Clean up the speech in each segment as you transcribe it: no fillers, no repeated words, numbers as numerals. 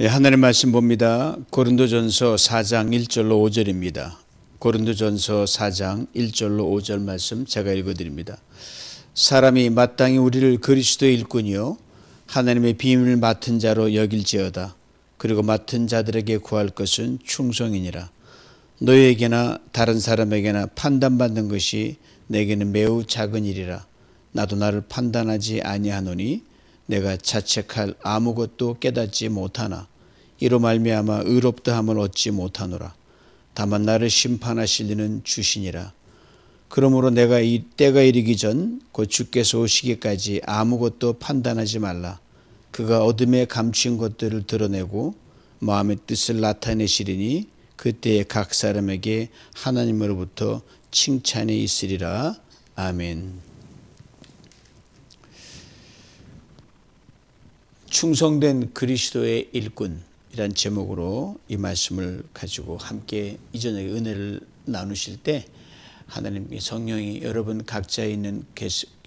하나님 말씀 봅니다. 고린도전서 4장 1절로 5절입니다. 고린도전서 4장 1절로 5절 말씀 제가 읽어드립니다. 사람이 마땅히 우리를 그리스도의 일꾼이요 하나님의 비밀을 맡은 자로 여길지어다. 그리고 맡은 자들에게 구할 것은 충성이니라. 너희에게나 다른 사람에게나 판단받는 것이 내게는 매우 작은 일이라. 나도 나를 판단하지 아니하노니 내가 자책할 아무것도 깨닫지 못하나 이로 말미암아 의롭다함을 얻지 못하노라. 다만 나를 심판하실 이는 주시니라. 그러므로 내가 이 때가 이르기 전 곧 주께서 오시기까지 아무것도 판단하지 말라. 그가 어둠에 감춘 것들을 드러내고 마음의 뜻을 나타내시리니 그때에 각 사람에게 하나님으로부터 칭찬이 있으리라. 아멘. 충성된 그리스도의 일꾼이란 제목으로 이 말씀을 가지고 함께 이 저녁에 은혜를 나누실 때 하나님의 성령이 여러분 각자 있는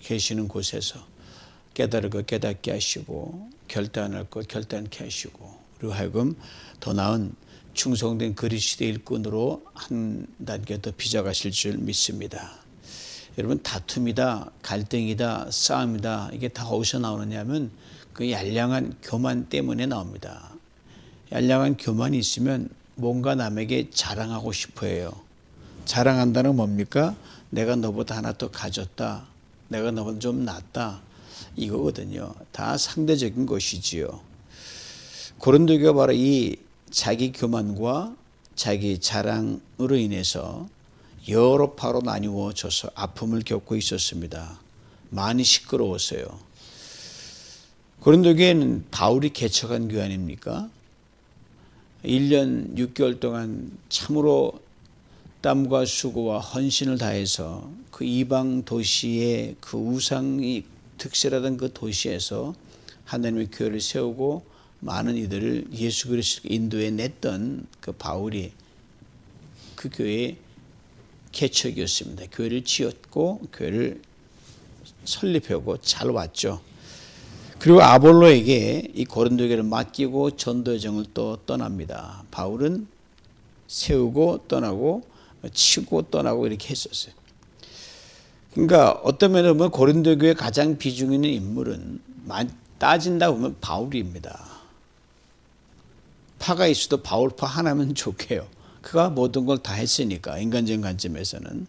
계시는 곳에서 깨달을 것 깨닫게 하시고 결단할 것 결단케 하시고 그리고 하여금 더 나은 충성된 그리스도의 일꾼으로 한 단계 더 빚어가실 줄 믿습니다. 여러분 다툼이다 갈등이다 싸움이다 이게 다 어디서 나오느냐면 그 얄량한 교만 때문에 나옵니다. 얄량한 교만이 있으면 뭔가 남에게 자랑하고 싶어 해요. 자랑한다는 건 뭡니까? 내가 너보다 하나 더 가졌다. 내가 너보다 좀 낫다. 이거거든요. 다 상대적인 것이지요. 고린도교가 바로 이 자기 교만과 자기 자랑으로 인해서 여러 파로 나뉘어져서 아픔을 겪고 있었습니다. 많이 시끄러웠어요. 고린도교회는 바울이 개척한 교회 아닙니까? 1년 6개월 동안 참으로 땀과 수고와 헌신을 다해서 그 이방 도시의 그 우상이 특실하던 그 도시에서 하나님의 교회를 세우고 많은 이들을 예수 그리스도 인도에 냈던 그 바울이 그 교회의 개척이었습니다. 교회를 지었고 교회를 설립하고 잘 왔죠. 그리고 아볼로에게 이 고린도교를 맡기고 전도 여정을 또 떠납니다. 바울은 세우고 떠나고 치고 떠나고 이렇게 했었어요. 그러니까 어떤 면에 보면 고린도교의 가장 비중 있는 인물은 따진다 보면 바울입니다. 파가 있어도 바울파 하나면 좋게요. 그가 모든 걸 다 했으니까 인간적인 관점에서는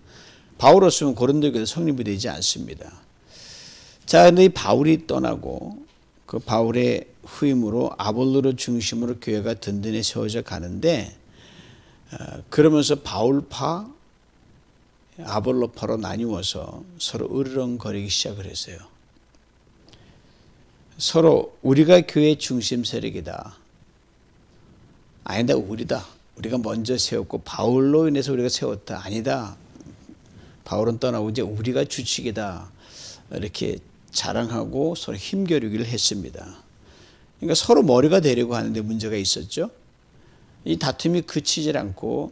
바울 없으면 고린도교도 성립이 되지 않습니다. 자, 근데 이 바울이 떠나고 그 바울의 후임으로 아볼로를 중심으로 교회가 든든히 세워져 가는데 그러면서 바울파, 아볼로파로 나뉘어서 서로 으르렁거리기 시작을 했어요. 서로 우리가 교회의 중심 세력이다. 아니다, 우리다. 우리가 먼저 세웠고 바울로 인해서 우리가 세웠다. 아니다. 바울은 떠나고 이제 우리가 주축이다. 이렇게 자랑하고 서로 힘겨루기를 했습니다. 그러니까 서로 머리가 되려고 하는데 문제가 있었죠. 이 다툼이 그치질 않고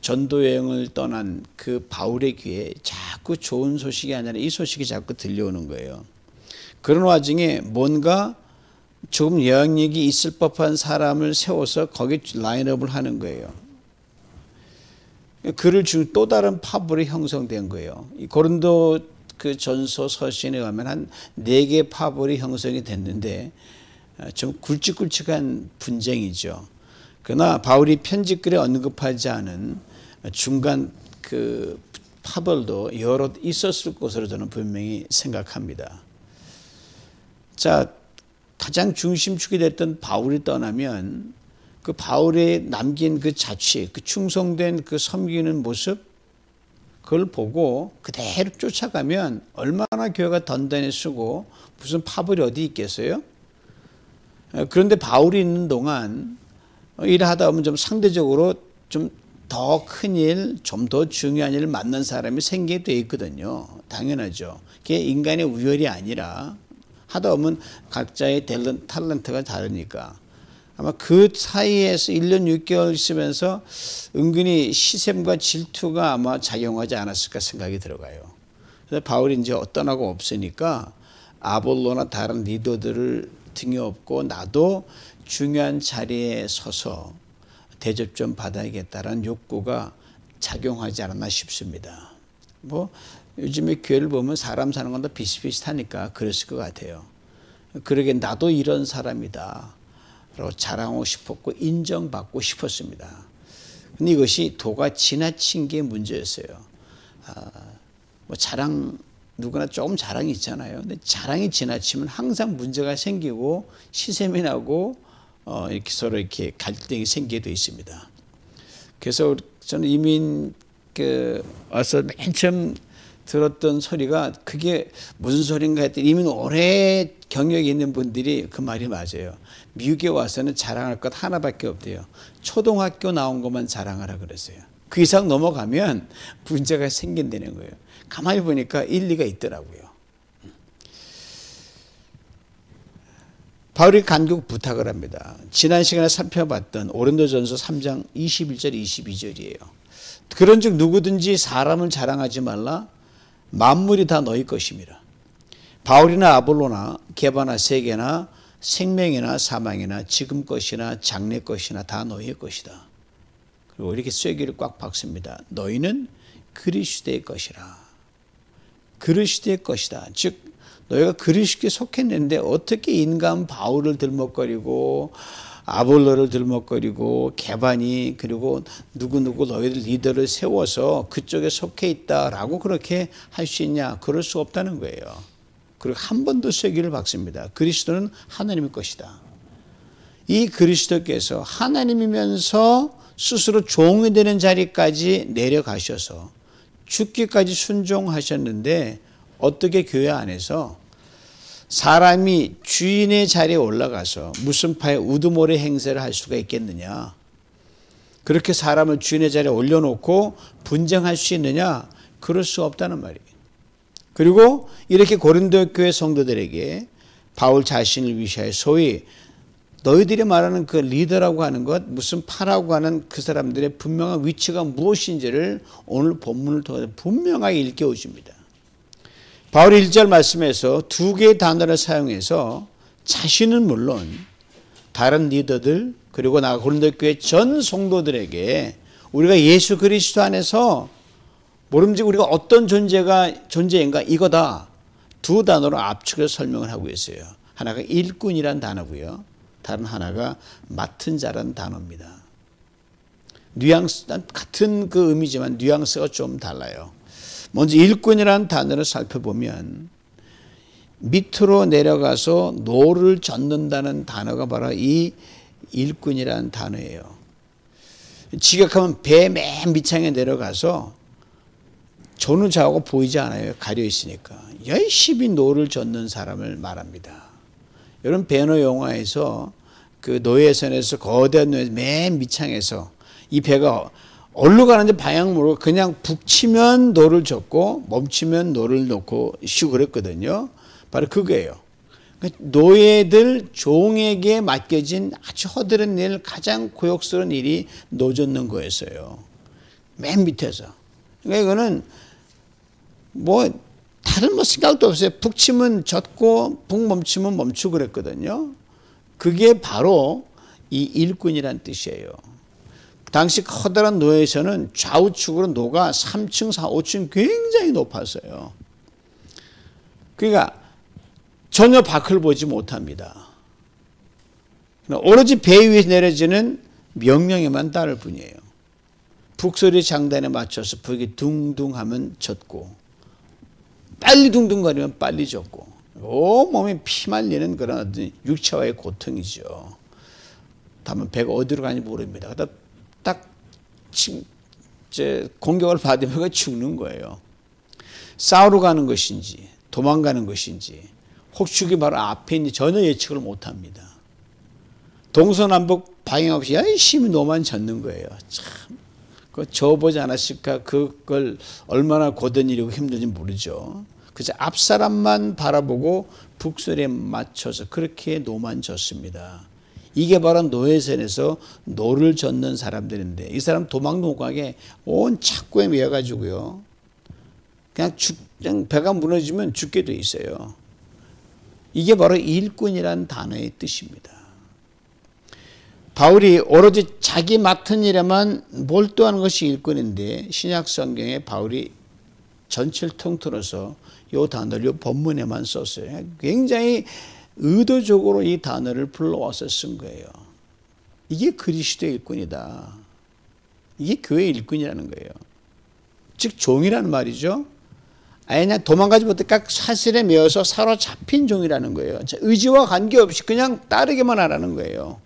전도 여행을 떠난 그 바울의 귀에 자꾸 좋은 소식이 아니라 이 소식이 자꾸 들려오는 거예요. 그런 와중에 뭔가 조금 영향력이 있을 법한 사람을 세워서 거기 라인업을 하는 거예요. 그를 중 또 다른 파벌이 형성된 거예요. 이 고린도 그 전서 서신에 가면 한 4개 파벌이 형성이 됐는데 좀 굵직굵직한 분쟁이죠. 그러나 바울이 편집글에 언급하지 않은 중간 그 파벌도 여러 있었을 것으로 저는 분명히 생각합니다. 자, 가장 중심축이 됐던 바울이 떠나면 그 바울이 남긴 그 자취, 그 충성된 그 섬기는 모습 그걸 보고 그대로 쫓아가면 얼마나 교회가 던단히 쓰고 무슨 파벌이 어디 있겠어요? 그런데 바울이 있는 동안 일을 하다 보면 좀 상대적으로 좀 더 큰 일, 좀 더 중요한 일을 맡는 사람이 생기게 돼 있거든요. 당연하죠. 그게 인간의 우열이 아니라 하다 보면 각자의 탤런트가 다르니까. 아마 그 사이에서 1년 6개월 있으면서 은근히 시샘과 질투가 아마 작용하지 않았을까 생각이 들어가요. 그래서 바울이 이제 떠나고 없으니까 아볼로나 다른 리더들을 등이 없고 나도 중요한 자리에 서서 대접 좀 받아야겠다라는 욕구가 작용하지 않았나 싶습니다. 뭐 요즘에 교회를 보면 사람 사는 건 다 비슷비슷하니까 그랬을 것 같아요. 그러게 나도 이런 사람이다 라고 자랑하고 싶었고 인정받고 싶었습니다. 근데 이것이 도가 지나친 게 문제였어요. 뭐 자랑, 누구나 조금 자랑이 있잖아요. 근데 자랑이 지나치면 항상 문제가 생기고 시샘이 나고 이렇게 서로 이렇게 갈등이 생기게 되어 있습니다. 그래서 저는 이민 와서 맨 처음 들었던 소리가 그게 무슨 소린가 했더니 이민 오래 경력이 있는 분들이 그 말이 맞아요. 미국에 와서는 자랑할 것 하나밖에 없대요. 초등학교 나온 것만 자랑하라 그랬어요. 그 이상 넘어가면 문제가 생긴다는 거예요. 가만히 보니까 일리가 있더라고요. 바울이 간곡 부탁을 합니다. 지난 시간에 살펴봤던 고린도전서 3장 21절 22절이에요. 그런즉 누구든지 사람을 자랑하지 말라. 만물이 다 너희 것입니다. 바울이나 아볼로나 게바나 세계나 생명이나 사망이나 지금 것이나 장래 것이나 다 너희의 것이다. 그리고 이렇게 쐐기를 꽉 박습니다. 너희는 그리스도의 것이라. 그리스도의 것이다. 즉 너희가 그리스도에 속했는데 어떻게 인간 바울을 들먹거리고 아볼로를 들먹거리고 게바니 그리고 누구누구 너희들 리더를 세워서 그쪽에 속해 있다라고 그렇게 할 수 있냐. 그럴 수 없다는 거예요. 그리고 한 번 더 쐐기를 박습니다. 그리스도는 하나님의 것이다. 이 그리스도께서 하나님이면서 스스로 종이 되는 자리까지 내려가셔서 죽기까지 순종하셨는데 어떻게 교회 안에서 사람이 주인의 자리에 올라가서 무슨 파에 우두머리 행세를 할 수가 있겠느냐. 그렇게 사람을 주인의 자리에 올려놓고 분쟁할 수 있느냐. 그럴 수 없다는 말이에요. 그리고 이렇게 고린도 교회 성도들에게 바울 자신을 위시하여 소위 너희들이 말하는 그 리더라고 하는 것 무슨 파라고 하는 그 사람들의 분명한 위치가 무엇인지를 오늘 본문을 통해서 분명하게 일깨워줍니다. 바울이 1절 말씀에서 두 개의 단어를 사용해서 자신은 물론 다른 리더들 그리고 나 고린도 교회 전 성도들에게 우리가 예수 그리스도 안에서 모름지기 우리가 어떤 존재인가 이거다. 두 단어로 압축해서 설명을 하고 있어요. 하나가 일꾼이란 단어고요. 다른 하나가 맡은 자라는 단어입니다. 뉘앙스 같은 그 의미지만 뉘앙스가 좀 달라요. 먼저 일꾼이라는 단어를 살펴보면 밑으로 내려가서 노를 젓는다는 단어가 바로 이 일꾼이라는 단어예요. 직역하면 배 맨 밑창에 내려가서 전우좌우가 보이지 않아요. 가려 있으니까. 열심히 노를 젓는 사람을 말합니다. 이런 배너 영화에서 그 노예선에서 거대한 노예 맨 밑창에서 이 배가 어디로 가는지 방향 모르고 그냥 북치면 노를 젓고 멈추면 노를 놓고 쉬고 그랬거든요. 바로 그거예요. 노예들 종에게 맡겨진 아주 허드렛 일 가장 고역스러운 일이 노 젓는 거였어요. 맨 밑에서. 그러니까 이거는 뭐 다른 뭐 생각도 없어요. 북치면 젓고 북 멈추면 멈추고 그랬거든요. 그게 바로 이 일꾼이란 뜻이에요. 당시 커다란 노예에서는 좌우측으로 노가 3층, 4, 5층 굉장히 높았어요. 그러니까 전혀 밖을 보지 못합니다. 오로지 배 위에 내려지는 명령에만 따를 뿐이에요. 북소리 장단에 맞춰서 북이 둥둥하면 젖고 빨리 둥둥거리면 빨리 젖고 온몸에 피 말리는 그런 육체와의 고통이죠. 다만 배가 어디로 가는지 모릅니다. 딱 공격을 받으면 죽는 거예요. 싸우러 가는 것인지 도망가는 것인지 혹축이 바로 앞에 있는지 전혀 예측을 못합니다. 동서남북 방향 없이 열심히 노만 젓는 거예요. 참, 그 저보지 않았을까. 그걸 얼마나 고된 일이고 힘든지 모르죠. 그래서 앞사람만 바라보고 북소리에 맞춰서 그렇게 노만 졌습니다. 이게 바로 노예선에서 노를 젓는 사람들인데 이 사람 도망도 못 가게 온 착고에 매여가지고요. 그냥 배가 무너지면 죽게 돼 있어요. 이게 바로 일꾼이라는 단어의 뜻입니다. 바울이 오로지 자기 맡은 일에만 몰두하는 것이 일꾼인데 신약 성경에 바울이 전체를 통틀어서 이 단어를 이 본문에만 썼어요. 굉장히 의도적으로 이 단어를 불러와서 쓴 거예요. 이게 그리스도의 일꾼이다. 이게 교회의 일꾼이라는 거예요. 즉 종이라는 말이죠. 아예 그냥 도망가지 못해 각 사실에 매여서 사로잡힌 종이라는 거예요. 의지와 관계없이 그냥 따르기만 하라는 거예요.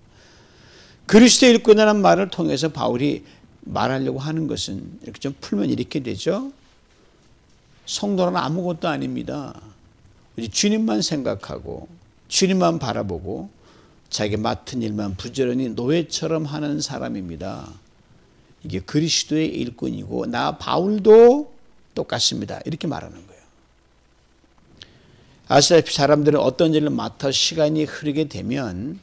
그리스도의 일꾼이라는 말을 통해서 바울이 말하려고 하는 것은 이렇게 좀 풀면 이렇게 되죠. 성도는 아무것도 아닙니다. 주님만 생각하고 주님만 바라보고 자기 맡은 일만 부지런히 노예처럼 하는 사람입니다. 이게 그리스도의 일꾼이고 나 바울도 똑같습니다. 이렇게 말하는 거예요. 아시다시피 사람들은 어떤 일을 맡아 시간이 흐르게 되면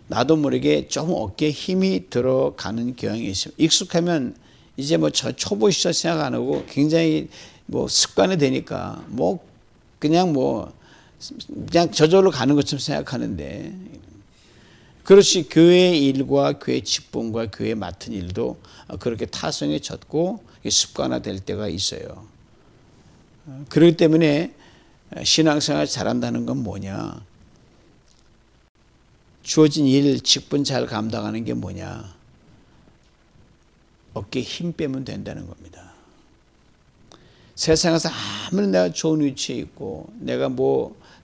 나도 모르게 좀 어깨에 힘이 들어가는 경향이 있습니다. 익숙하면 이제 뭐 초보 시절 생각 안 하고 굉장히 뭐 습관이 되니까 그냥 저절로 가는 것처럼 생각하는데 그렇지 교회의 일과 교회 직분과 교회 맡은 일도 그렇게 타성에 젖고 습관화될 때가 있어요. 그렇기 때문에 신앙생활 잘한다는 건 뭐냐? 주어진 일, 직분 잘 감당하는 게 뭐냐? 어깨에 힘 빼면 된다는 겁니다. 세상에서 아무리 내가 좋은 위치에 있고 내가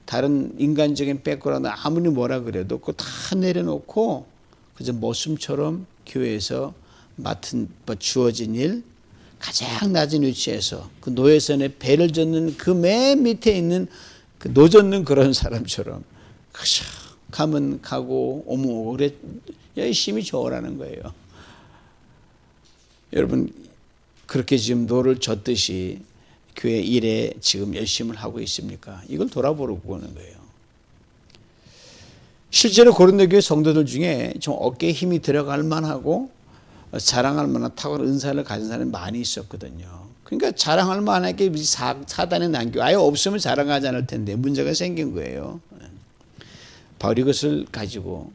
다른 인간적인 백그라운드 아무리 뭐라 그래도 그거 다 내려놓고 그저 모습처럼 교회에서 맡은 주어진 일 가장 낮은 위치에서 그 노예선에 배를 젓는 그 맨 밑에 있는 그 노젓는 그런 사람처럼 가면 가고 오면 오고 그래 열심히 줘라는 거예요. 여러분 그렇게 지금 노를 젓듯이 교회 일에 지금 열심을 하고 있습니까? 이걸 돌아보려고 하는 거예요. 실제로 고린도 교회 성도들 중에 좀 어깨에 힘이 들어갈 만하고 자랑할 만한 탁월한 은사를 가진 사람이 많이 있었거든요. 그러니까 자랑할 만하게 사단에 남겨 아예 없으면 자랑하지 않을 텐데 문제가 생긴 거예요. 바울이 그것을 가지고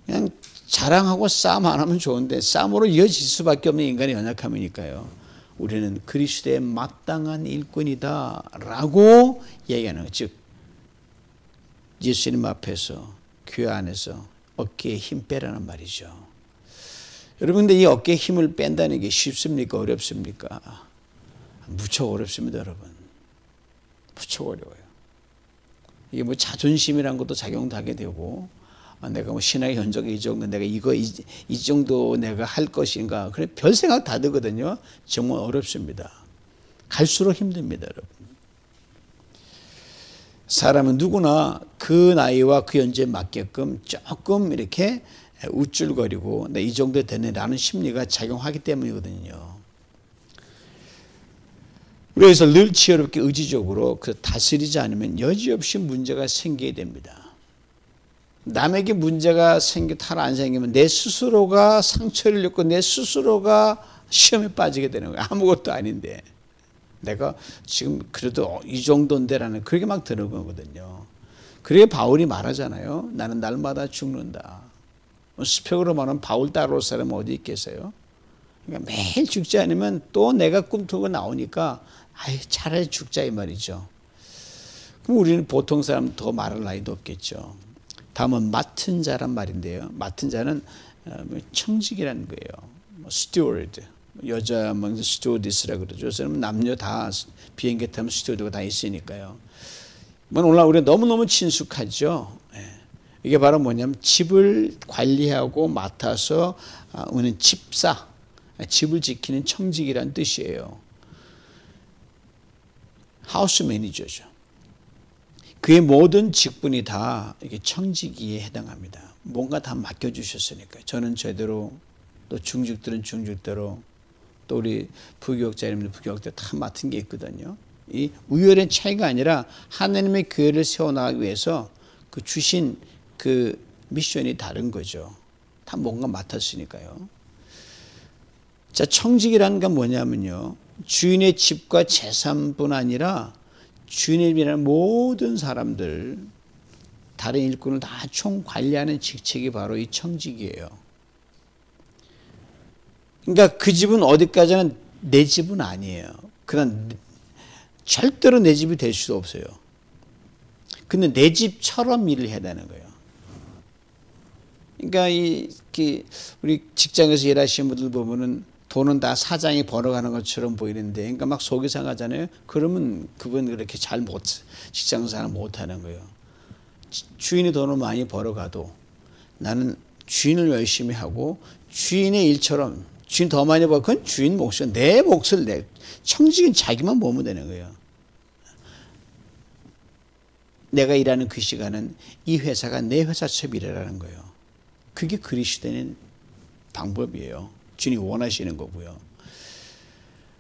그냥 자랑하고 싸움 안 하면 좋은데 싸움으로 이어질 수밖에 없는 인간의 연약함이니까요. 우리는 그리스도의 마땅한 일꾼이다 라고 얘기하는 거예요. 즉 예수님 앞에서 교회 안에서 어깨에 힘 빼라는 말이죠. 여러분 근데 이 어깨에 힘을 뺀다는 게 쉽습니까? 어렵습니까? 무척 어렵습니다. 여러분. 무척 어려워요. 이게 자존심이란 것도 작용하게 되고 내가 신앙의 현적이 이 정도 내가 이 정도 내가 할 것인가 그래 별 생각 다 들거든요. 정말 어렵습니다. 갈수록 힘듭니다. 여러분. 사람은 누구나 그 나이와 그 연주에 맞게끔 조금 이렇게 우쭐거리고 이 정도 되네라는 심리가 작용하기 때문이거든요. 그래서 늘 지혜롭게 의지적으로 다스리지 않으면 여지없이 문제가 생기게 됩니다. 남에게 문제가 탈 안 생기면 내 스스로가 상처를 입고 내 스스로가 시험에 빠지게 되는 거예요. 아무것도 아닌데 내가 지금 그래도 이 정도인데라는 그렇게 막 드는 거거든요. 그게 바울이 말하잖아요. 나는 날마다 죽는다. 스펙으로 말하면 바울 따라올 사람은 어디 있겠어요? 그러니까 매일 죽지 않으면 또 내가 꿈틀고 나오니까 차라리 죽자 이 말이죠. 그럼 우리는 보통 사람 더 말할 나이도 없겠죠. 다음은 맡은 자란 말인데요. 맡은 자는 청직이라는 거예요. 스튜어드, 여자 스튜어디스라고 그러죠. 요새는 남녀 다 비행기 타면 스튜어드가 다 있으니까요. 오늘날 우리가 너무너무 친숙하죠. 이게 바로 뭐냐면 집을 관리하고 맡아서 우리는 집사, 집을 지키는 청직이라는 뜻이에요. 하우스 매니저죠. 그의 모든 직분이 다 이게 청지기에 해당합니다. 뭔가 다 맡겨주셨으니까요. 저는 제대로 또 중직들은 중직대로 또 우리 부교육자님들 부교육대 다 맡은 게 있거든요. 이 우열의 차이가 아니라 하나님의 교회를 세워나가기 위해서 그 주신 그 미션이 다른 거죠. 다 뭔가 맡았으니까요. 자, 청직이라는 건 뭐냐면요. 주인의 집과 재산뿐 아니라 주인의 일이라는 모든 사람들 다른 일꾼을 다 총관리하는 직책이 바로 이 청직이에요. 그러니까 그 집은 어디까지는 내 집은 아니에요. 그러나 절대로 내 집이 될 수도 없어요. 근데 내 집처럼 일을 해야 되는 거예요. 그러니까 우리 직장에서 일하시는 분들 보면은 돈은 다 사장이 벌어가는 것처럼 보이는데, 그러니까 막 속이 상하잖아요. 그러면 그분 그렇게 직장생활 못하는 거예요. 주인이 돈을 많이 벌어가도 나는 주인을 열심히 하고 주인의 일처럼, 주인 더 많이 벌, 그건 주인 몫이야. 내 몫을 청직은 자기만 모으면 되는 거예요. 내가 일하는 그 시간은 이 회사가 내 회사처럼 일하라는 거예요. 그게 그리스도인의 방법이에요. 주인이 원하시는 거고요.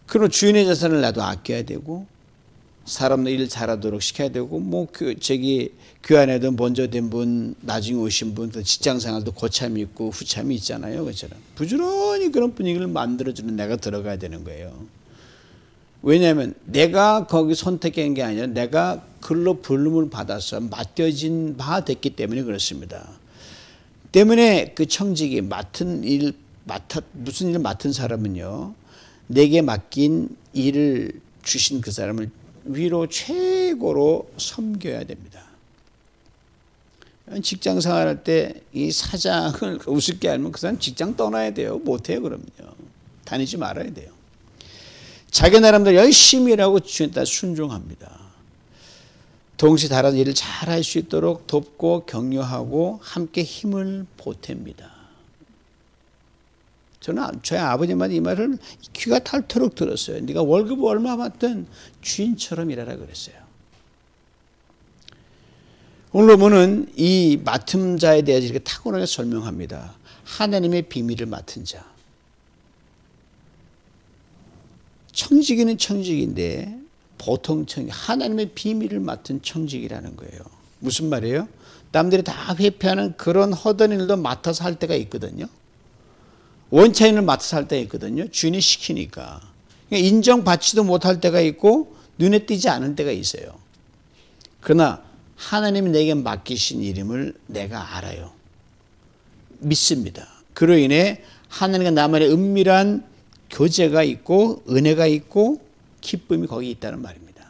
그럼 주인의 자산을 나도 아껴야 되고, 사람들 일 잘하도록 시켜야 되고, 교회 안에도 먼저 된 분, 나중에 오신 분, 직장 생활도 고참이 있고 후참이 있잖아요. 그처럼 부지런히 그런 분위기를 만들어주는 내가 들어가야 되는 거예요. 왜냐하면 내가 거기 선택한 게 아니라 내가 글로 부름을 받아서 맡겨진 바 됐기 때문에 그렇습니다. 때문에 그 청직이 무슨 일을 맡은 사람은요, 내게 맡긴 일을 주신 그 사람을 위로 최고로 섬겨야 됩니다. 직장 생활할 때 이 사장을 우습게 알면 그 사람 직장 떠나야 돼요. 못해요. 그러면요, 다니지 말아야 돼요. 자기 나름대로 열심히 일하고 주인에 따라 순종합니다. 동시에 다른 일을 잘 할 수 있도록 돕고 격려하고 함께 힘을 보탭니다. 저는 저희 아버님한테 이 말을 귀가 닳도록 들었어요. 네가 월급 얼마 받든 주인처럼 일하라 그랬어요. 오늘 보면은 이 맡은 자에 대해서 이렇게 탁월하게 설명합니다. 하나님의 비밀을 맡은 자. 청직이는 청직인데 보통 하나님의 비밀을 맡은 청직이라는 거예요. 무슨 말이에요? 남들이 다 회피하는 그런 허던 일도 맡아서 할 때가 있거든요. 원차인을 맡아서 할 때가 있거든요. 주인이 시키니까. 인정받지도 못할 때가 있고 눈에 띄지 않을 때가 있어요. 그러나 하나님이 내게 맡기신 이름을 내가 알아요. 믿습니다. 그로 인해 하나님과 나만의 은밀한 교제가 있고 은혜가 있고 기쁨이 거기 있다는 말입니다.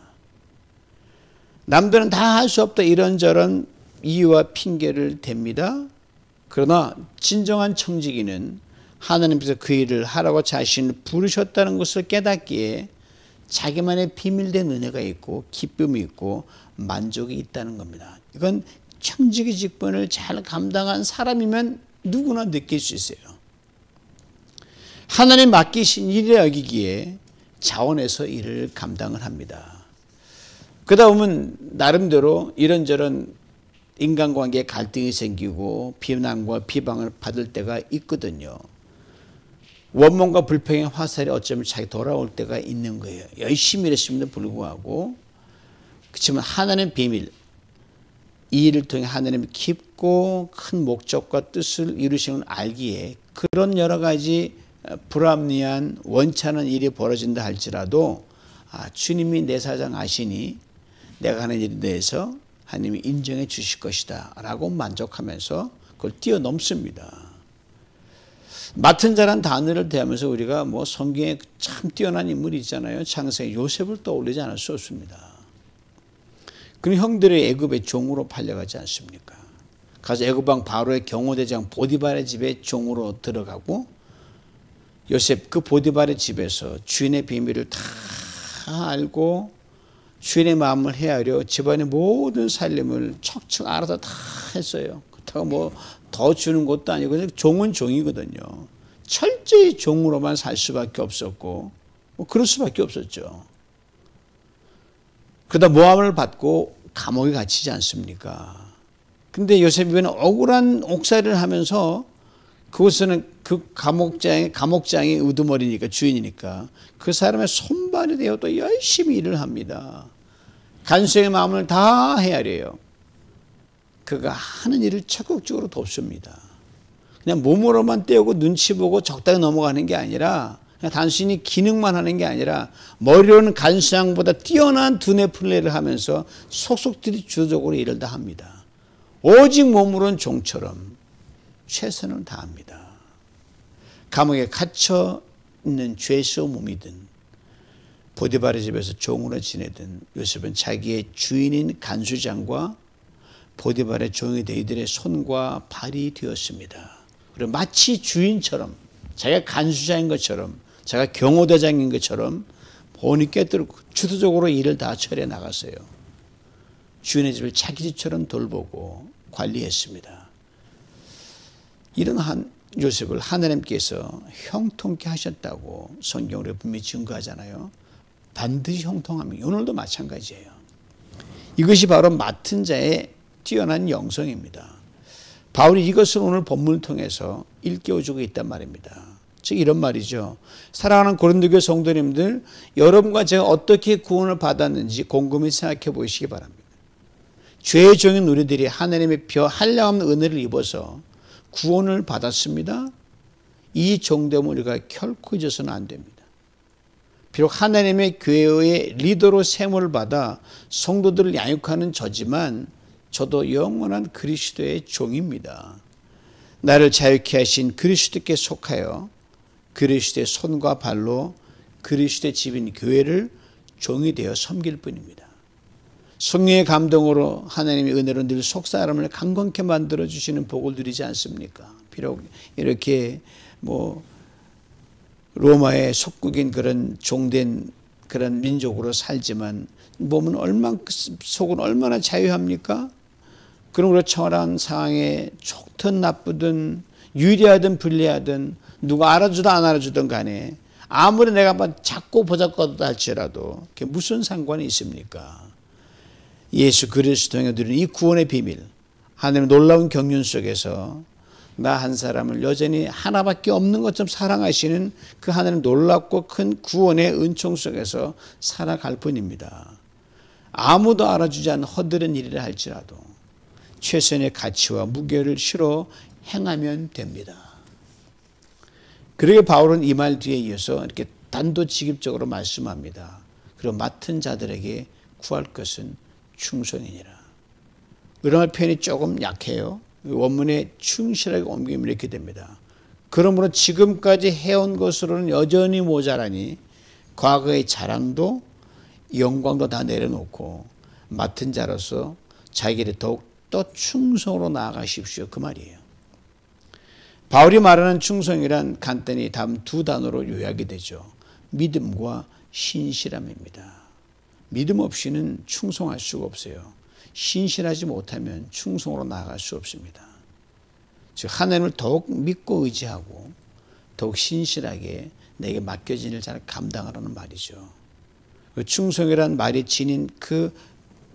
남들은 다 할 수 없다 이런저런 이유와 핑계를 댑니다. 그러나 진정한 청지기는 하나님께서 그 일을 하라고 자신을 부르셨다는 것을 깨닫기에 자기만의 비밀된 은혜가 있고 기쁨이 있고 만족이 있다는 겁니다. 이건 청지기 직분을 잘 감당한 사람이면 누구나 느낄 수 있어요. 하나님 맡기신 일이라 여기기에 자원해서 일을 감당을 합니다. 그러다 보면 나름대로 이런저런 인간관계에 갈등이 생기고 비난과 비방을 받을 때가 있거든요. 원망과 불평의 화살이 어쩌면 자기 돌아올 때가 있는 거예요. 열심히 일했음에도 불구하고. 그렇지만 하나님의 비밀, 이 일을 통해 하나님의 깊고 큰 목적과 뜻을 이루시는 걸 알기에 그런 여러 가지 불합리한 원치 않은 일이 벌어진다 할지라도 주님이 내 사정 아시니 내가 하는 일에 대해서 하나님이 인정해 주실 것이다 라고 만족하면서 그걸 뛰어넘습니다. 맡은 자란 단어를 대하면서 우리가 성경에 참 뛰어난 인물이 있잖아요. 창세기 요셉을 떠올리지 않을 수 없습니다. 그는 형들의 애굽의 종으로 팔려가지 않습니까? 가서 애굽왕 바로의 경호대장 보디발의 집에 종으로 들어가고 요셉 그 보디발의 집에서 주인의 비밀을 다 알고 주인의 마음을 헤아려 집안의 모든 살림을 척척 알아서 다 했어요. 그렇다고 더 주는 것도 아니고 종은 종이거든요. 철저히 종으로만 살 수밖에 없었고 그럴 수밖에 없었죠. 그러다 모함을 받고 감옥에 갇히지 않습니까? 근데 요셉이 억울한 옥살이를 하면서 그곳에는 그 감옥장이 우두머리니까 주인이니까 그 사람의 손발이 되어 또 열심히 일을 합니다. 간수의 마음을 다 헤아려요. 그가 하는 일을 적극적으로 돕습니다. 그냥 몸으로만 떼우고 눈치 보고 적당히 넘어가는 게 아니라 그냥 단순히 기능만 하는 게 아니라 머리로는 간수장보다 뛰어난 두뇌 플레이를 하면서 속속들이 주도적으로 일을 다 합니다. 오직 몸으로는 종처럼 최선을 다합니다. 감옥에 갇혀 있는 죄수의 몸이든 보디바르 집에서 종으로 지내든 요셉은 자기의 주인인 간수장과 보디바르의 종이 된 이들의 손과 발이 되었습니다. 그리고 마치 주인처럼, 자기가 간수장인 것처럼, 자기가 경호대장인 것처럼 본이 꿰뚫고 주도적으로 일을 다 처리해 나갔어요. 주인의 집을 자기 집처럼 돌보고 관리했습니다. 이런 요셉을 하나님께서 형통케 하셨다고 성경으로 분명히 증거하잖아요. 반드시 형통합니다. 오늘도 마찬가지예요. 이것이 바로 맡은 자의 뛰어난 영성입니다. 바울이 이것을 오늘 본문을 통해서 일깨워주고 있단 말입니다. 즉 이런 말이죠. 사랑하는 고린도교회 성도님들, 여러분과 제가 어떻게 구원을 받았는지 곰곰이 생각해 보시기 바랍니다. 죄의 종인 우리들이 하나님의 한량없는 은혜를 입어서 구원을 받았습니다. 이 정도면 우리가 결코 잊어서는 안 됩니다. 비록 하나님의 교회의 리더로 세움을 받아 성도들을 양육하는 저지만 저도 영원한 그리스도의 종입니다. 나를 자유케 하신 그리스도께 속하여 그리스도의 손과 발로 그리스도의 집인 교회를 종이 되어 섬길 뿐입니다. 성령의 감동으로 하나님의 은혜로 늘 속사람을 강건케 만들어주시는 복을 누리지 않습니까? 비록 이렇게 로마의 속국인 그런 종된 그런 민족으로 살지만 몸은 속은 얼마나 자유합니까? 그럼 우리가 처한 상황에 좋든 나쁘든 유리하든 불리하든 누가 알아주든 안 알아주든 간에 아무리 내가 작고 보잘것없다 할지라도 그게 무슨 상관이 있습니까? 예수 그리스도 통해 누리는 이 구원의 비밀, 하나님의 놀라운 경륜 속에서 나 한 사람을 여전히 하나밖에 없는 것처럼 사랑하시는 그 하나님 놀랍고 큰 구원의 은총 속에서 살아갈 뿐입니다. 아무도 알아주지 않는 허드렛 일이라 할지라도 최선의 가치와 무게를 실어 행하면 됩니다. 그러게 바울은 이 말 뒤에 이어서 이렇게 단도직입적으로 말씀합니다. 그리고 맡은 자들에게 구할 것은 충성이니라. 의뢰말 표현이 조금 약해요. 원문에 충실하게 옮기면 이렇게 됩니다. 그러므로 지금까지 해온 것으로는 여전히 모자라니 과거의 자랑도 영광도 다 내려놓고 맡은 자로서 자기를 더욱 더 충성으로 나아가십시오. 그 말이에요. 바울이 말하는 충성이란 간단히 다음 두 단어로 요약이 되죠. 믿음과 신실함입니다. 믿음 없이는 충성할 수가 없어요. 신실하지 못하면 충성으로 나아갈 수 없습니다. 즉 하나님을 더욱 믿고 의지하고 더욱 신실하게 내게 맡겨진 일을 잘 감당하라는 말이죠. 그 충성이란 말이 지닌 그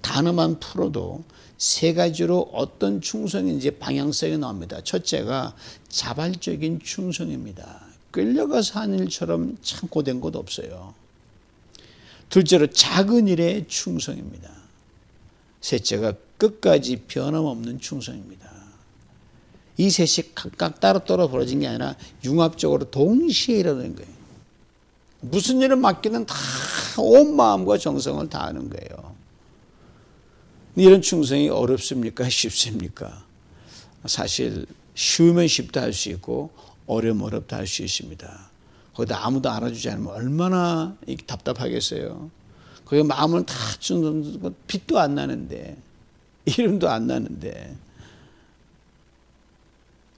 단어만 풀어도 세 가지로 어떤 충성인지 방향성이 나옵니다. 첫째가 자발적인 충성입니다. 끌려가서 하는 일처럼 참고된 것 없어요. 둘째로 작은 일에 충성입니다. 셋째가 끝까지 변함없는 충성입니다. 이 셋이 각각 따로따로 벌어진 게 아니라 융합적으로 동시에 일어나는 거예요. 무슨 일을 맡기는 다 온 마음과 정성을 다하는 거예요. 이런 충성이 어렵습니까? 쉽습니까? 사실 쉬우면 쉽다 할 수 있고 어려우면 어렵다 할 수 있습니다. 거기다 아무도 알아주지 않으면 얼마나 답답하겠어요. 거기 마음을 다 주는 빛도 안 나는데 이름도 안 나는데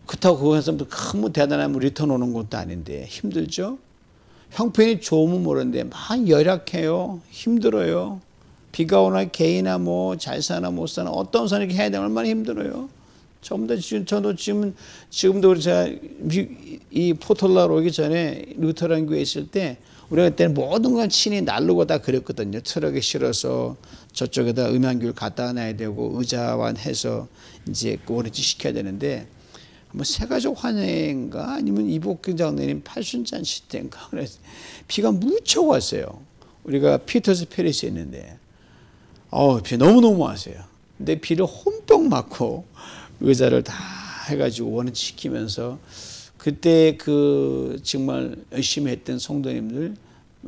그렇다고 거기서 큰 대단한 리턴 오는 것도 아닌데 힘들죠? 형편이 좋으면 모르는데 막 열악해요. 힘들어요. 비가 오나 개이나 잘 사나 못 사나 어떤 사람이 해야 되면 얼마나 힘들어요. 저도 지금도 제가 이 포털라로 오기 전에 루터란 교회에 있을 때 우리가 그때는 모든 걸 친히 날르고 다 그랬거든요. 트럭에 실어서 저쪽에다 음향기를 갖다 놔야 되고 의자와 해서 이제 오래지 시켜야 되는데 세가족 환영인가 아니면 이복경 장로님 팔순잔치 때인가 그래서 비가 무척 왔어요. 우리가 피터스 페리스에 있는데 비 너무너무 왔어요. 근데 비를 홈뻑 맞고 의자를 다 해가지고 원위치 시키면서 그때 정말 열심히 했던 성도님들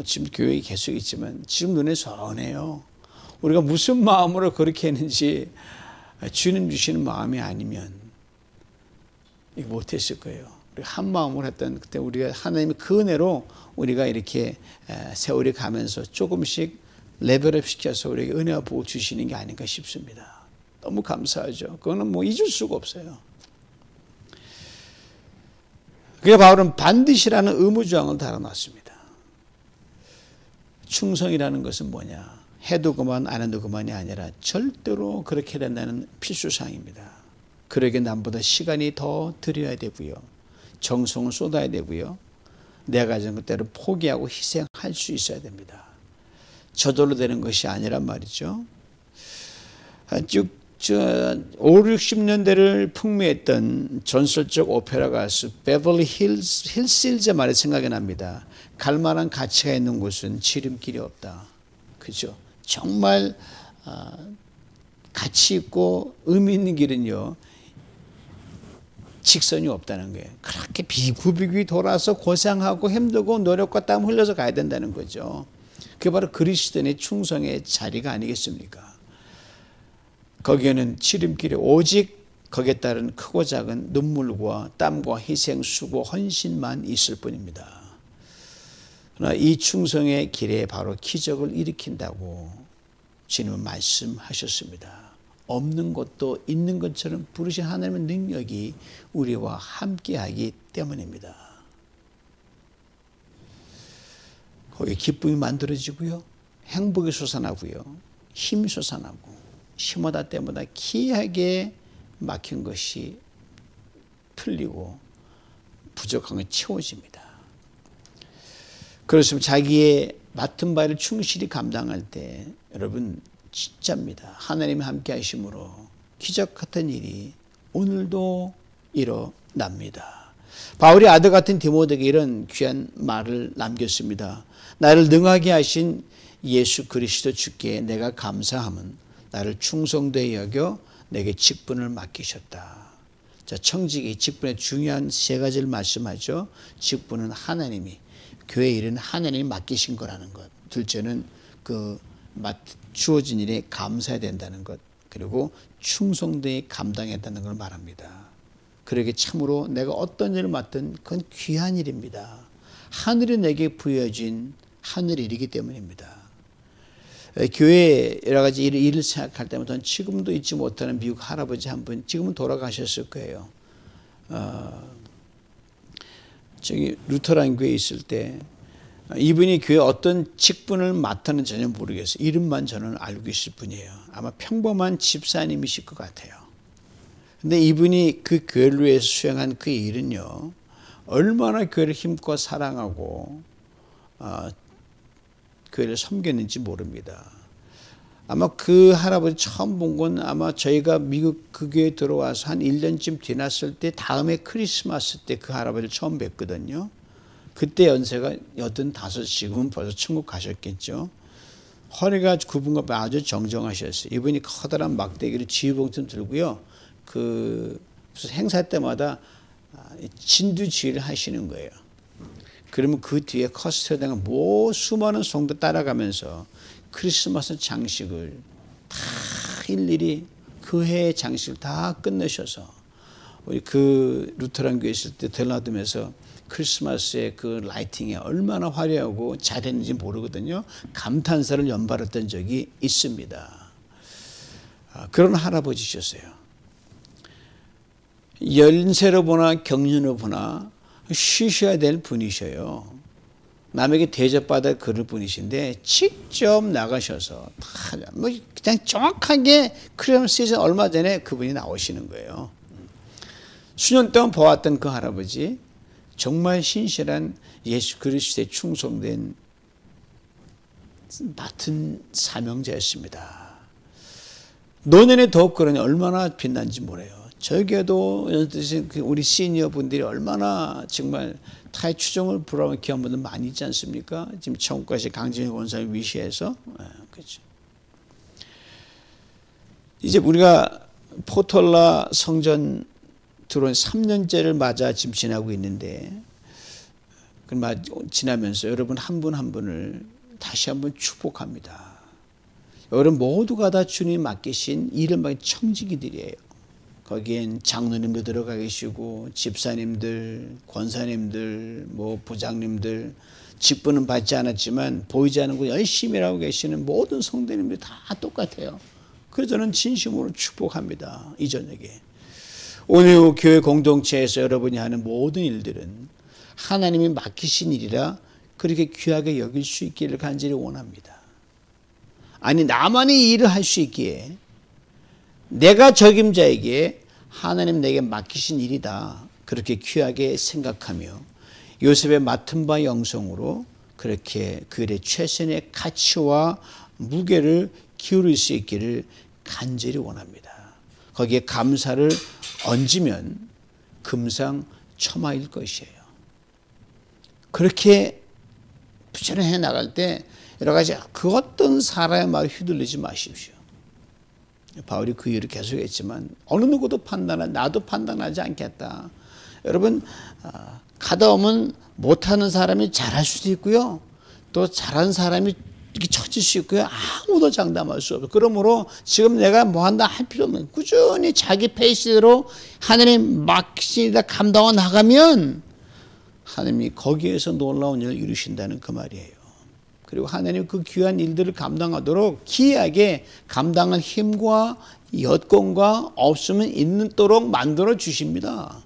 지금 교회에 계속 있지만 지금 눈에 선해요. 우리가 무슨 마음으로 그렇게 했는지 주님 주시는 마음이 아니면 이거 못했을 거예요. 우리가 한 마음으로 했던 그때 우리가 하나님의 그 은혜로 우리가 이렇게 세월이 가면서 조금씩 레벨업 시켜서 우리에게 은혜와 복을 주시는 게 아닌가 싶습니다. 너무 감사하죠. 그거는 뭐 잊을 수가 없어요. 그게 바울은 반드시라는 의무조항을 달아놨습니다. 충성이라는 것은 뭐냐? 해도 그만 안 해도 그만이 아니라 절대로 그렇게 된다는 필수사항입니다. 그러기에 남보다 시간이 더 들여야 되고요. 정성을 쏟아야 되고요. 내가 가진 것대로 포기하고 희생할 수 있어야 됩니다. 저절로 되는 것이 아니란 말이죠. 쭉 5, 60년대를 풍미했던 전설적 오페라 가수 베벌리 힐실즈 말이 생각이 납니다. 갈 만한 가치가 있는 곳은 지름길이 없다. 그죠? 정말 가치 있고 의미 있는 길은요, 직선이 없다는 거예요. 그렇게 비구비구이 돌아서 고생하고 힘들고 노력과 땀 흘려서 가야 된다는 거죠. 그게 바로 그리스도인의 충성의 자리가 아니겠습니까? 거기에는 지름길에 오직 거기에 따른 크고 작은 눈물과 땀과 희생, 수고, 헌신만 있을 뿐입니다. 그러나 이 충성의 길에 바로 기적을 일으킨다고 주님은 말씀하셨습니다. 없는 것도 있는 것처럼 부르신 하나님의 능력이 우리와 함께하기 때문입니다. 거기에 기쁨이 만들어지고요, 행복이 솟아나고요, 힘이 솟아나고, 심하다 때마다 기이하게 막힌 것이 풀리고 부족한 건 채워집니다. 그렇습니다. 자기의 맡은 바를 충실히 감당할 때 여러분 진짜입니다. 하나님이 함께 하심으로 기적 같은 일이 오늘도 일어납니다. 바울이 아들 같은 디모데에게 이런 귀한 말을 남겼습니다. 나를 능하게 하신 예수 그리스도 주께 내가 감사함은 나를 충성되이 여겨 내게 직분을 맡기셨다. 자, 청직이 직분의 중요한 세 가지를 말씀하죠. 직분은 하나님이, 교회 일은 하나님이 맡기신 거라는 것. 둘째는 그 주어진 일에 감사해야 된다는 것. 그리고 충성되이 감당했다는 걸 말합니다. 그러기에 참으로 내가 어떤 일을 맡든 그건 귀한 일입니다. 하늘이 내게 부여진 하늘 일이기 때문입니다. 교회 여러 가지 일을 생각할 때마다 지금도 잊지 못하는 미국 할아버지 한 분, 지금은 돌아가셨을 거예요. 저기 루터란 교회에 있을 때 이분이 교회 어떤 직분을 맡았는지 전혀 모르겠어요. 이름만 저는 알고 있을 뿐이에요. 아마 평범한 집사님이실 것 같아요. 근데 이분이 그 교회를 위해서 수행한 그 일은요, 얼마나 교회를 힘껏 사랑하고 교회를 섬겼는지 모릅니다. 아마 그 할아버지 처음 본 건 아마 저희가 미국 그 교회에 들어와서 한 1년쯤 지났을 때 다음에 크리스마스 때 그 할아버지를 처음 뵀거든요. 그때 연세가 85, 지금은 벌써 천국 가셨겠죠. 허리가 굽은 것 아주 정정하셨어요. 이분이 커다란 막대기를 지휘봉처럼 들고요, 그 무슨 행사 때마다 진두지휘를 하시는 거예요. 그러면 그 뒤에 커스터드가 수많은 성도 따라가면서 크리스마스 장식을 다 일일이 그 해의 장식을 다 끝내셔서 우리 그 루터란 교회 있을 때 들라듬에서 크리스마스의 그 라이팅이 얼마나 화려하고 잘했는지 모르거든요. 감탄사를 연발했던 적이 있습니다. 그런 할아버지셨어요. 연세로 보나 경륜으로 보나 쉬셔야 될 분이셔요. 남에게 대접받을 그럴 분이신데 직접 나가셔서 뭐 그냥 정확하게 크리스마스 시즌 얼마 전에 그분이 나오시는 거예요. 수년 동안 보았던 그 할아버지, 정말 신실한 예수 그리스도에 충성된 맡은 사명자였습니다. 노년에 더욱 그러니 얼마나 빛난지 모르요. 저에게도 우리 시니어 분들이 얼마나 정말 타의 추종을 불하는 귀한 분들 많이 있지 않습니까? 지금 천국까지 강진희 권사님 위시해서. 그렇죠. 이제 우리가 포털라 성전 들어온 3년째를 맞아 지금 지나고 있는데, 지나면서 여러분 한 분 한 분을 다시 한번 축복합니다. 여러분 모두가 다 주님 맡기신 일을 맡긴 청지기들이에요. 거기엔 장로님도 들어가 계시고 집사님들, 권사님들, 뭐 부장님들, 직분은 받지 않았지만 보이지 않는 곳 열심히 일하고 계시는 모든 성도님들이 다 똑같아요. 그래서 저는 진심으로 축복합니다. 이 저녁에 오늘 교회 공동체에서 여러분이 하는 모든 일들은 하나님이 맡기신 일이라 그렇게 귀하게 여길 수 있기를 간절히 원합니다. 아니 나만이 이 일을 할 수 있기에 내가 적임자에게 하나님 내게 맡기신 일이다 그렇게 귀하게 생각하며 요셉의 맡은 바 영성으로 그렇게 그 일에 최선의 가치와 무게를 기울일 수 있기를 간절히 원합니다. 거기에 감사를 얹으면 금상첨화일 것이에요. 그렇게 부지런히 나갈 때 여러 가지 그 어떤 사람의 말에 휘둘리지 마십시오. 바울이 그 일을 계속했지만 어느 누구도 나도 판단하지 않겠다. 여러분 가다 오면 못하는 사람이 잘할 수도 있고요. 또 잘하는 사람이 이렇게 처질 수 있고요. 아무도 장담할 수 없어요. 그러므로 지금 내가 뭐 한다 할 필요 없는 꾸준히 자기 페이스대로 하나님 맡기시다 감당해 나가면 하나님이 거기에서 놀라운 일을 이루신다는 그 말이에요. 그리고 하나님 그 귀한 일들을 감당하도록 기이하게 감당할 힘과 여건과 없으면 있도록 만들어 주십니다.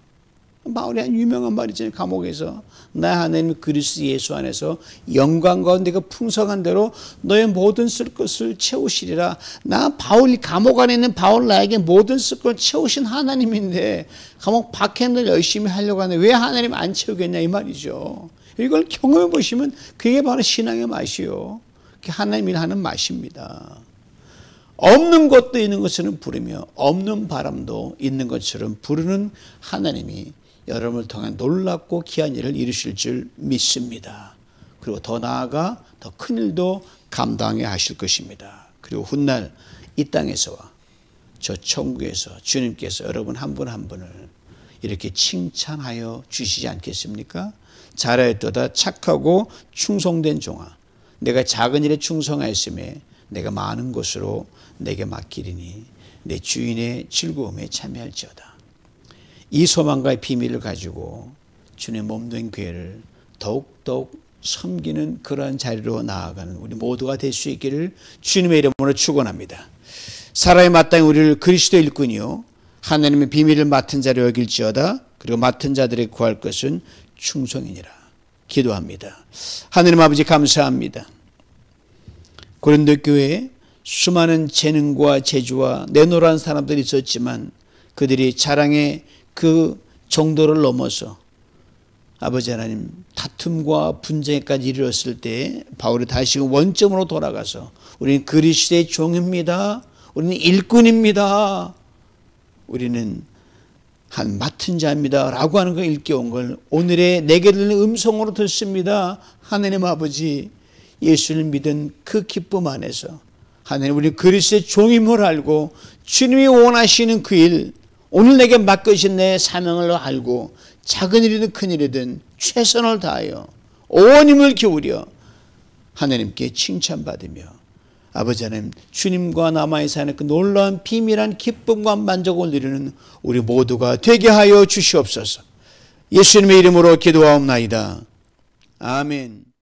바울이 한 유명한 말이잖아요. 감옥에서 나 하나님 그리스도 예수 안에서 영광 가운데 그 풍성한 대로 너의 모든 쓸 것을 채우시리라. 나 바울이 감옥 안에 있는 바울 나에게 모든 쓸 것을 채우신 하나님인데 감옥 밖에는 열심히 하려고 하는데 왜 하나님 안 채우겠냐 이 말이죠. 이걸 경험해 보시면 그게 바로 신앙의 맛이요. 하나님 일하는 맛입니다. 없는 것도 있는 것처럼 부르며 없는 바람도 있는 것처럼 부르는 하나님이 여러분을 통한 놀랍고 귀한 일을 이루실 줄 믿습니다. 그리고 더 나아가 더 큰 일도 감당해 하실 것입니다. 그리고 훗날 이 땅에서와 저 천국에서 주님께서 여러분 한 분 한 분을 이렇게 칭찬하여 주시지 않겠습니까? 잘하였도다 착하고 충성된 종아 내가 작은 일에 충성하였음에 내가 많은 것으로 내게 맡기리니 내 주인의 즐거움에 참여할지어다. 이 소망과의 비밀을 가지고 주님의 몸된 교회를 더욱더욱 섬기는 그러한 자리로 나아가는 우리 모두가 될 수 있기를 주님의 이름으로 축원합니다. 사람이 마땅히 우리를 그리스도의 일꾼이요 하나님의 비밀을 맡은 자로 여길지어다. 그리고 맡은 자들에게 구할 것은 충성이니라. 기도합니다. 하느님 아버지 감사합니다. 고린도 교회에 수많은 재능과 재주와 내노란 사람들이 있었지만 그들이 자랑의 그 정도를 넘어서 아버지 하나님 다툼과 분쟁까지 이르렀을 때 바울이 다시금 원점으로 돌아가서 우리는 그리스도의 종입니다. 우리는 일꾼입니다. 우리는 한 맡은 자입니다 라고 하는 걸 일깨운 걸 오늘의 내게 들리는 음성으로 듣습니다. 하나님 아버지 예수를 믿은 그 기쁨 안에서 하나님 우리 그리스도의 종임을 알고 주님이 원하시는 그 일 오늘 내게 맡겨진 내 사명을 알고 작은 일이든 큰 일이든 최선을 다하여 온 힘을 기울여 하나님께 칭찬받으며 아버지 하나님 주님과 남아의 사는 그 놀라운 비밀한 기쁨과 만족을 누리는 우리 모두가 되게 하여 주시옵소서. 예수님의 이름으로 기도하옵나이다. 아멘.